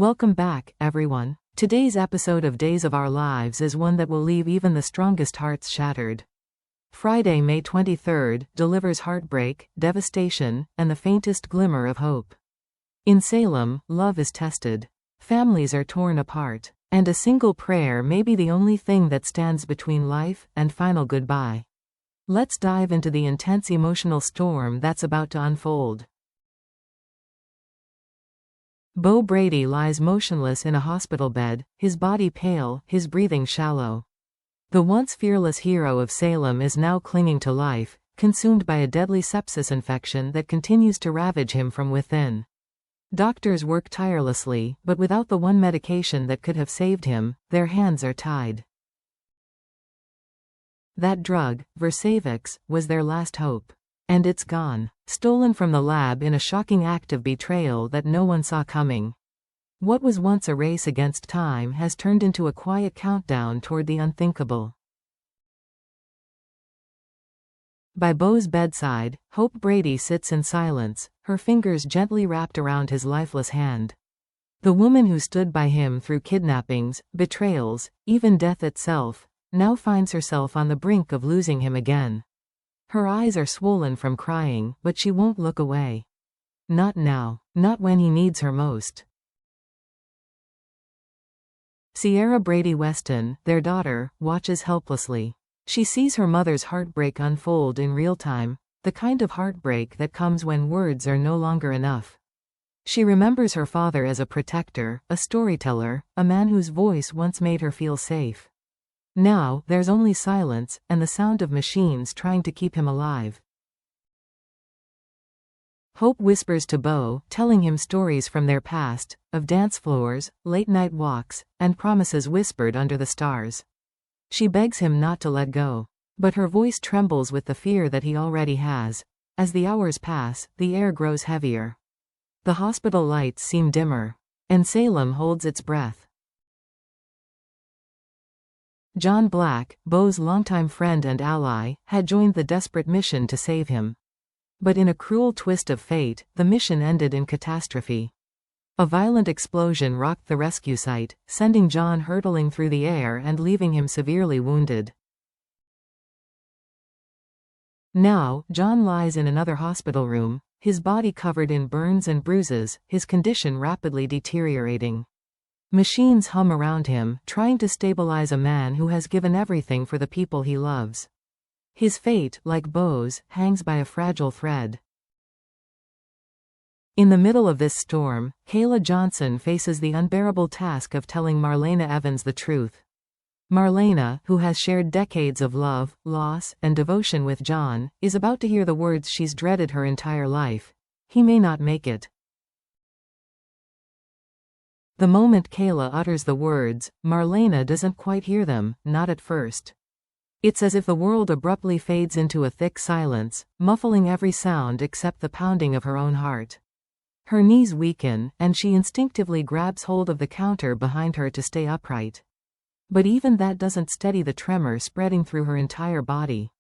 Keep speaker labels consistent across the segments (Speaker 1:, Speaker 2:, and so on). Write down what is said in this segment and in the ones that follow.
Speaker 1: Welcome back, everyone. Today's episode of Days of Our Lives is one that will leave even the strongest hearts shattered. Friday, May 23rd, delivers heartbreak, devastation, and the faintest glimmer of hope. In Salem, love is tested. Families are torn apart. And a single prayer may be the only thing that stands between life and final goodbye. Let's dive into the intense emotional storm that's about to unfold. Beau Brady lies motionless in a hospital bed, his body pale, his breathing shallow. The once fearless hero of Salem is now clinging to life, consumed by a deadly sepsis infection that continues to ravage him from within. Doctors work tirelessly, but without the one medication that could have saved him, their hands are tied. That drug, Versavix, was their last hope. And it's gone. Stolen from the lab in a shocking act of betrayal that no one saw coming. What was once a race against time has turned into a quiet countdown toward the unthinkable. By Beau's bedside, Hope Brady sits in silence, her fingers gently wrapped around his lifeless hand. The woman who stood by him through kidnappings, betrayals, even death itself, now finds herself on the brink of losing him again. Her eyes are swollen from crying, but she won't look away. Not now. Not when he needs her most. Sierra Brady Weston, their daughter, watches helplessly. She sees her mother's heartbreak unfold in real time, the kind of heartbreak that comes when words are no longer enough. She remembers her father as a protector, a storyteller, a man whose voice once made her feel safe. Now, there's only silence, and the sound of machines trying to keep him alive. Hope whispers to Beau, telling him stories from their past, of dance floors, late-night walks, and promises whispered under the stars. She begs him not to let go. But her voice trembles with the fear that he already has. As the hours pass, the air grows heavier. The hospital lights seem dimmer. And Salem holds its breath. John Black, Beau's longtime friend and ally, had joined the desperate mission to save him. But in a cruel twist of fate, the mission ended in catastrophe. A violent explosion rocked the rescue site, sending John hurtling through the air and leaving him severely wounded. Now, John lies in another hospital room, his body covered in burns and bruises, his condition rapidly deteriorating. Machines hum around him, trying to stabilize a man who has given everything for the people he loves. His fate, like Beau's, hangs by a fragile thread. In the middle of this storm, Kayla Johnson faces the unbearable task of telling Marlena Evans the truth. Marlena, who has shared decades of love, loss, and devotion with John, is about to hear the words she's dreaded her entire life. He may not make it. The moment Kayla utters the words, Marlena doesn't quite hear them, not at first. It's as if the world abruptly fades into a thick silence, muffling every sound except the pounding of her own heart. Her knees weaken, and she instinctively grabs hold of the counter behind her to stay upright. But even that doesn't steady the tremor spreading through her entire body.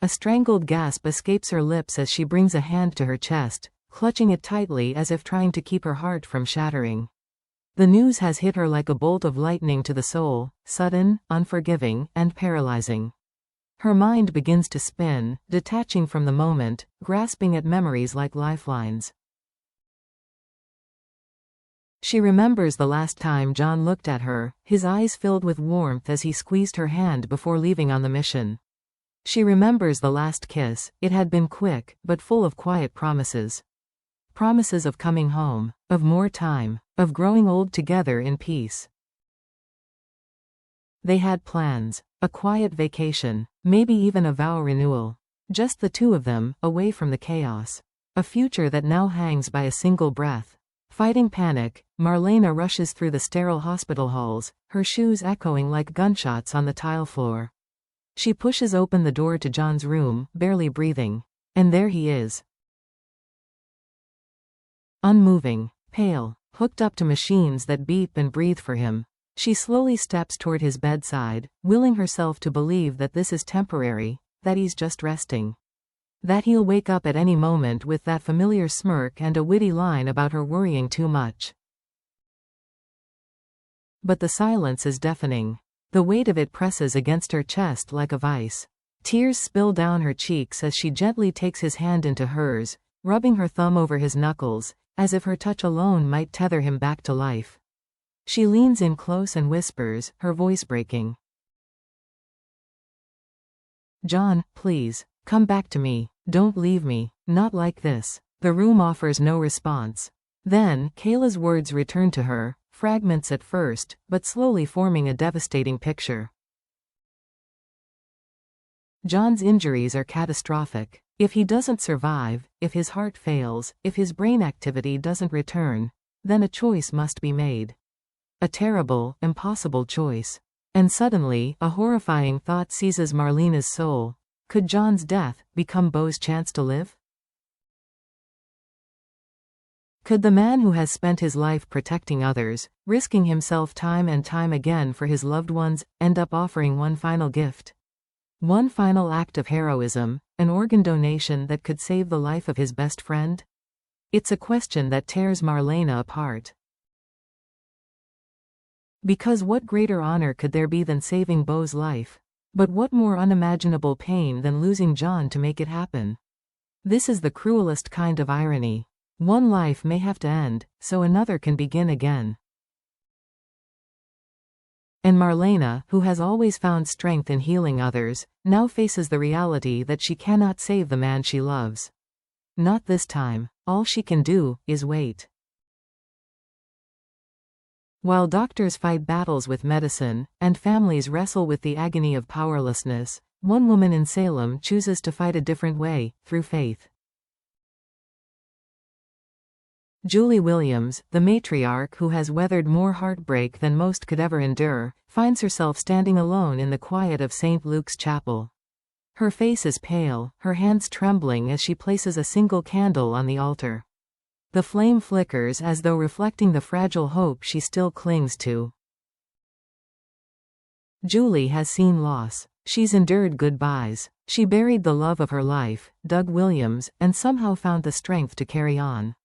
Speaker 1: A strangled gasp escapes her lips as she brings a hand to her chest, clutching it tightly as if trying to keep her heart from shattering. The news has hit her like a bolt of lightning to the soul, sudden, unforgiving, and paralyzing. Her mind begins to spin, detaching from the moment, grasping at memories like lifelines. She remembers the last time John looked at her, his eyes filled with warmth as he squeezed her hand before leaving on the mission. She remembers the last kiss. It had been quick, but full of quiet promises. Promises of coming home, of more time, of growing old together in peace. They had plans, a quiet vacation, maybe even a vow renewal. Just the two of them, away from the chaos. A future that now hangs by a single breath. Fighting panic, Marlena rushes through the sterile hospital halls, her shoes echoing like gunshots on the tile floor. She pushes open the door to John's room, barely breathing. And there he is. Unmoving, pale, hooked up to machines that beep and breathe for him. She slowly steps toward his bedside, willing herself to believe that this is temporary, that he's just resting. That he'll wake up at any moment with that familiar smirk and a witty line about her worrying too much. But the silence is deafening. The weight of it presses against her chest like a vice. Tears spill down her cheeks as she gently takes his hand into hers, rubbing her thumb over his knuckles, as if her touch alone might tether him back to life. She leans in close and whispers, her voice breaking. "John, please, come back to me. Don't leave me. Not like this." The room offers no response. Then, Kayla's words return to her, fragments at first, but slowly forming a devastating picture. John's injuries are catastrophic. If he doesn't survive, if his heart fails, if his brain activity doesn't return, then a choice must be made. A terrible, impossible choice. And suddenly, a horrifying thought seizes Marlena's soul. Could John's death become Beau's chance to live? Could the man who has spent his life protecting others, risking himself time and time again for his loved ones, end up offering one final gift? One final act of heroism, an organ donation that could save the life of his best friend? It's a question that tears Marlena apart. Because what greater honor could there be than saving Beau's life? But what more unimaginable pain than losing John to make it happen? This is the cruelest kind of irony. One life may have to end, so another can begin again. And Marlena, who has always found strength in healing others, now faces the reality that she cannot save the man she loves. Not this time. All she can do is wait. While doctors fight battles with medicine, and families wrestle with the agony of powerlessness, one woman in Salem chooses to fight a different way, through faith. Julie Williams, the matriarch who has weathered more heartbreak than most could ever endure, finds herself standing alone in the quiet of St. Luke's Chapel. Her face is pale, her hands trembling as she places a single candle on the altar. The flame flickers as though reflecting the fragile hope she still clings to. Julie has seen loss. She's endured goodbyes. She buried the love of her life, Doug Williams, and somehow found the strength to carry on.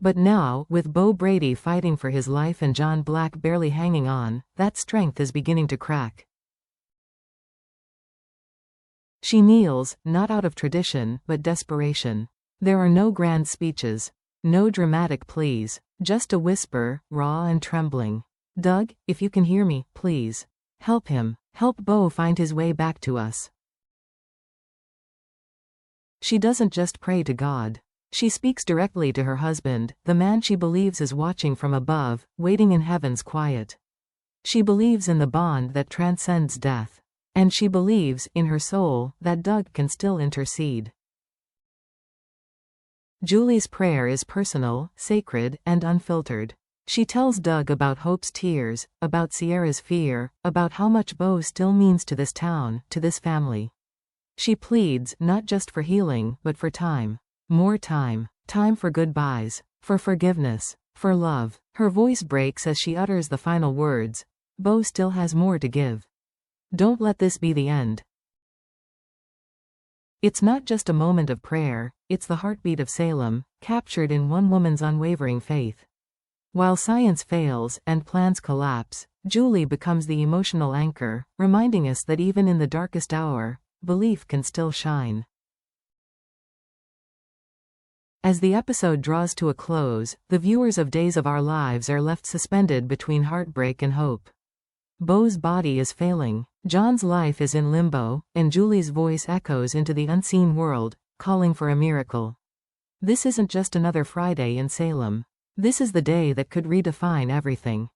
Speaker 1: But now, with Beau Brady fighting for his life and John Black barely hanging on, that strength is beginning to crack. She kneels, not out of tradition, but desperation. There are no grand speeches. No dramatic pleas. Just a whisper, raw and trembling. "Doug, if you can hear me, please. Help him. Help Beau find his way back to us." She doesn't just pray to God. She speaks directly to her husband, the man she believes is watching from above, waiting in heaven's quiet. She believes in the bond that transcends death. And she believes, in her soul, that Doug can still intercede. Julie's prayer is personal, sacred, and unfiltered. She tells Doug about Hope's tears, about Sierra's fear, about how much Beau still means to this town, to this family. She pleads, not just for healing, but for time. More time. Time for goodbyes. For forgiveness. For love. Her voice breaks as she utters the final words. Beau still has more to give. Don't let this be the end. It's not just a moment of prayer, it's the heartbeat of Salem, captured in one woman's unwavering faith. While science fails and plans collapse, Julie becomes the emotional anchor, reminding us that even in the darkest hour, belief can still shine. As the episode draws to a close, the viewers of Days of Our Lives are left suspended between heartbreak and hope. Beau's body is failing, John's life is in limbo, and Julie's voice echoes into the unseen world, calling for a miracle. This isn't just another Friday in Salem. This is the day that could redefine everything.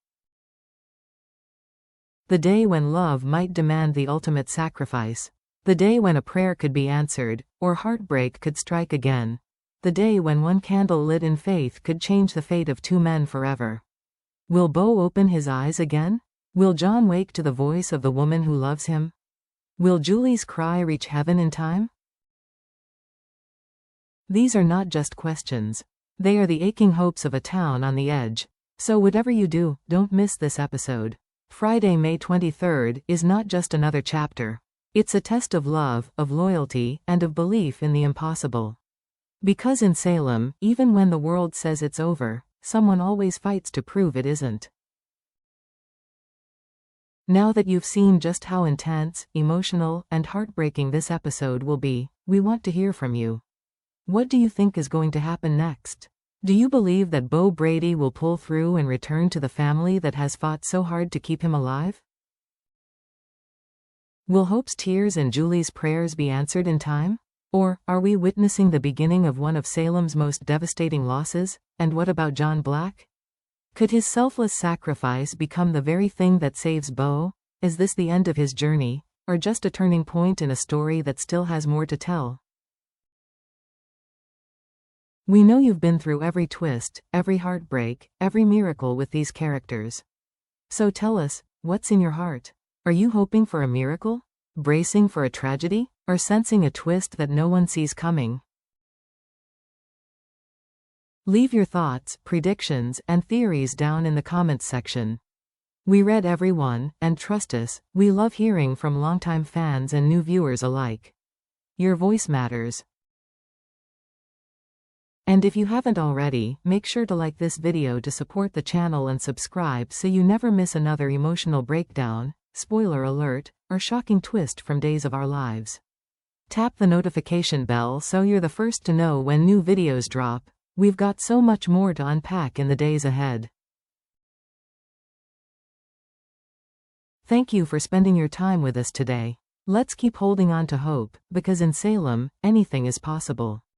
Speaker 1: The day when love might demand the ultimate sacrifice. The day when a prayer could be answered, or heartbreak could strike again. The day when one candle lit in faith could change the fate of two men forever. Will Beau open his eyes again? Will John wake to the voice of the woman who loves him? Will Julie's cry reach heaven in time? These are not just questions. They are the aching hopes of a town on the edge. So whatever you do, don't miss this episode. Friday, May 23rd, is not just another chapter. It's a test of love, of loyalty, and of belief in the impossible. Because in Salem, even when the world says it's over, someone always fights to prove it isn't. Now that you've seen just how intense, emotional, and heartbreaking this episode will be, we want to hear from you. What do you think is going to happen next? Do you believe that Beau Brady will pull through and return to the family that has fought so hard to keep him alive? Will Hope's tears and Julie's prayers be answered in time? Or are we witnessing the beginning of one of Salem's most devastating losses? And what about John Black? Could his selfless sacrifice become the very thing that saves Beau? Is this the end of his journey, or just a turning point in a story that still has more to tell? We know you've been through every twist, every heartbreak, every miracle with these characters. So tell us, what's in your heart? Are you hoping for a miracle? Bracing for a tragedy? Or sensing a twist that no one sees coming? Leave your thoughts, predictions, and theories down in the comments section. We read every one, and trust us, we love hearing from longtime fans and new viewers alike. Your voice matters. And if you haven't already, make sure to like this video to support the channel and subscribe so you never miss another emotional breakdown, spoiler alert, or shocking twist from Days of Our Lives. Tap the notification bell so you're the first to know when new videos drop. We've got so much more to unpack in the days ahead. Thank you for spending your time with us today. Let's keep holding on to hope, because in Salem, anything is possible.